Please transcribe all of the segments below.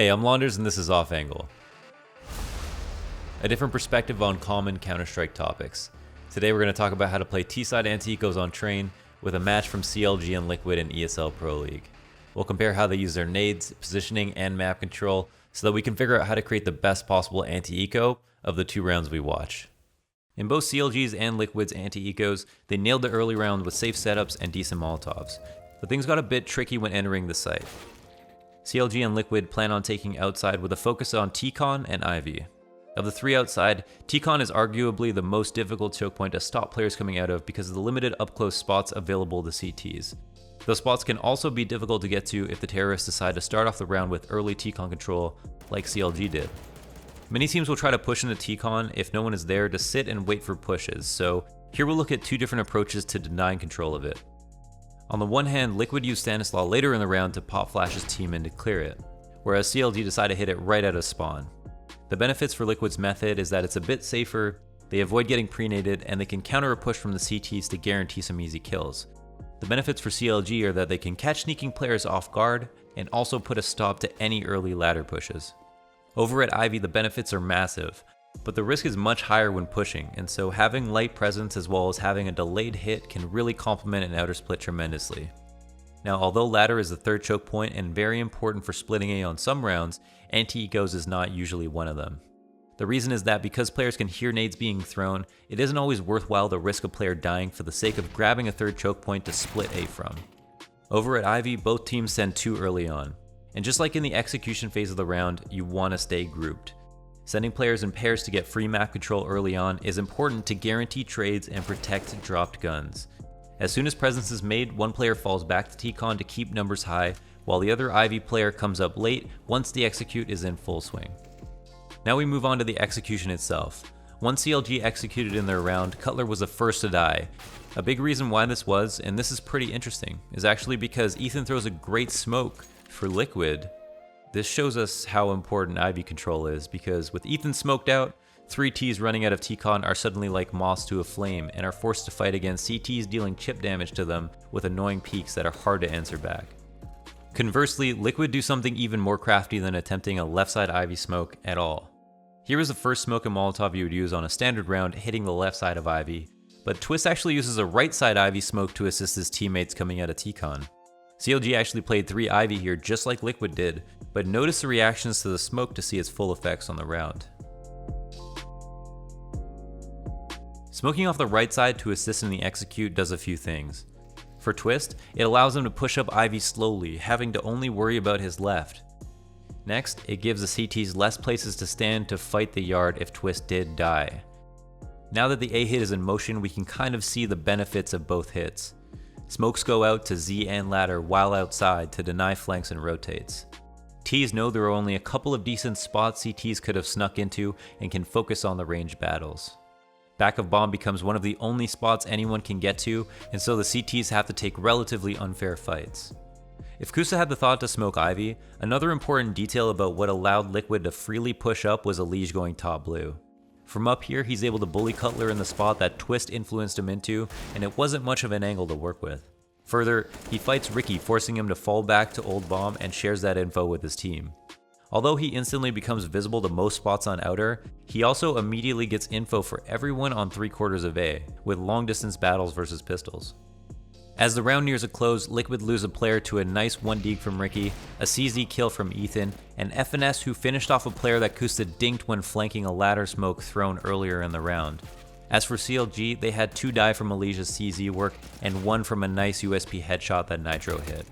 Hey, I'm Launders and this is Off Angle. A different perspective on common Counter-Strike topics. Today we're going to talk about how to play T-side anti-ecos on Train with a match from CLG and Liquid in ESL Pro League. We'll compare how they use their nades, positioning, and map control so that we can figure out how to create the best possible anti-eco of the two rounds we watch. In both CLG's and Liquid's anti-ecos, they nailed the early round with safe setups and decent Molotovs, but things got a bit tricky when entering the site. CLG and Liquid plan on taking outside with a focus on T-Con and Ivy. Of the three outside, T-Con is arguably the most difficult choke point to stop players coming out of because of the limited up-close spots available to CTs. Those spots can also be difficult to get to if the terrorists decide to start off the round with early T-Con control like CLG did. Many teams will try to push into T-Con if no one is there to sit and wait for pushes, so here we'll look at two different approaches to denying control of it. On the one hand, Liquid used Stanislaw later in the round to pop flash his team in to clear it, whereas CLG decided to hit it right out of spawn. The benefits for Liquid's method is that it's a bit safer, they avoid getting pre-naded, and they can counter a push from the CTs to guarantee some easy kills. The benefits for CLG are that they can catch sneaking players off guard and also put a stop to any early ladder pushes. Over at Ivy, the benefits are massive, but the risk is much higher when pushing, and so having light presence as well as having a delayed hit can really complement an outer split tremendously. Now, although ladder is the third choke point and very important for splitting A on some rounds, anti-ecos is not usually one of them. The reason is that because players can hear nades being thrown, it isn't always worthwhile to risk a player dying for the sake of grabbing a third choke point to split A from. Over at Ivy, both teams send two early on, and just like in the execution phase of the round, you want to stay grouped. Sending players in pairs to get free map control early on is important to guarantee trades and protect dropped guns. As soon as presence is made, one player falls back to T-Con to keep numbers high, while the other Ivy player comes up late once the execute is in full swing. Now we move on to the execution itself. Once CLG executed in their round, Cutler was the first to die. A big reason why this was, and this is pretty interesting, is actually because Ethan throws a great smoke for Liquid. This shows us how important Ivy control is, because with Ethan smoked out, 3 Ts running out of T-Con are suddenly like moths to a flame and are forced to fight against CTs dealing chip damage to them with annoying peaks that are hard to answer back. Conversely, Liquid do something even more crafty than attempting a left side Ivy smoke at all. Here is the first smoke and Molotov you would use on a standard round hitting the left side of Ivy, but Twist actually uses a right side Ivy smoke to assist his teammates coming out of T-Con. CLG actually played 3 Ivy here just like Liquid did, but notice the reactions to the smoke to see its full effects on the round. Smoking off the right side to assist in the execute does a few things. For Twist, it allows him to push up Ivy slowly, having to only worry about his left. Next, it gives the CTs less places to stand to fight the yard if Twist did die. Now that the A hit is in motion, we can kind of see the benefits of both hits. Smokes go out to Z and ladder while outside to deny flanks and rotates. Ts know there are only a couple of decent spots CTs could have snuck into and can focus on the range battles. Back of bomb becomes one of the only spots anyone can get to, and so the CTs have to take relatively unfair fights. If Kusa had the thought to smoke Ivy, another important detail about what allowed Liquid to freely push up was Elige going top blue. From up here, he's able to bully Cutler in the spot that Twist influenced him into, and it wasn't much of an angle to work with. Further, he fights Ricky, forcing him to fall back to old bomb and shares that info with his team. Although he instantly becomes visible to most spots on outer, he also immediately gets info for everyone on 3/4 of A, with long distance battles versus pistols. As the round nears a close, Liquid lose a player to a nice 1 deke from Ricky, a CZ kill from Ethan, and FNS who finished off a player that Kusa dinked when flanking a ladder smoke thrown earlier in the round. As for CLG, they had 2 die from Alicia's CZ work and 1 from a nice USP headshot that Nitro hit.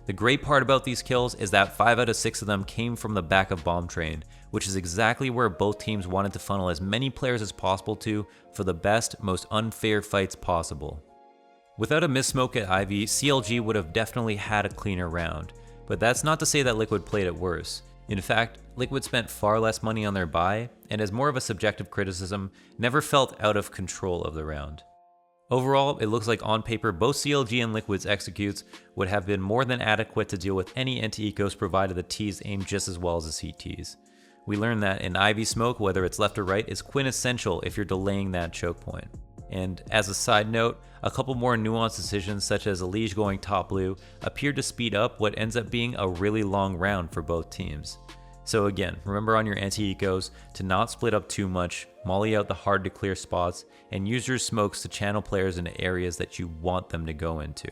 The great part about these kills is that 5 out of 6 of them came from the back of bomb train, which is exactly where both teams wanted to funnel as many players as possible to for the best, most unfair fights possible. Without a missmoke at Ivy, CLG would have definitely had a cleaner round, but that's not to say that Liquid played it worse. In fact, Liquid spent far less money on their buy, and as more of a subjective criticism, never felt out of control of the round. Overall, it looks like on paper both CLG and Liquid's executes would have been more than adequate to deal with any anti-ecos provided the Ts aim just as well as the CTs. We learned that an Ivy smoke, whether it's left or right, is quintessential if you're delaying that choke point. And as a side note, a couple more nuanced decisions such as Elige going top blue appeared to speed up what ends up being a really long round for both teams. So again, remember on your anti-ecos to not split up too much, molly out the hard to clear spots, and use your smokes to channel players into areas that you want them to go into.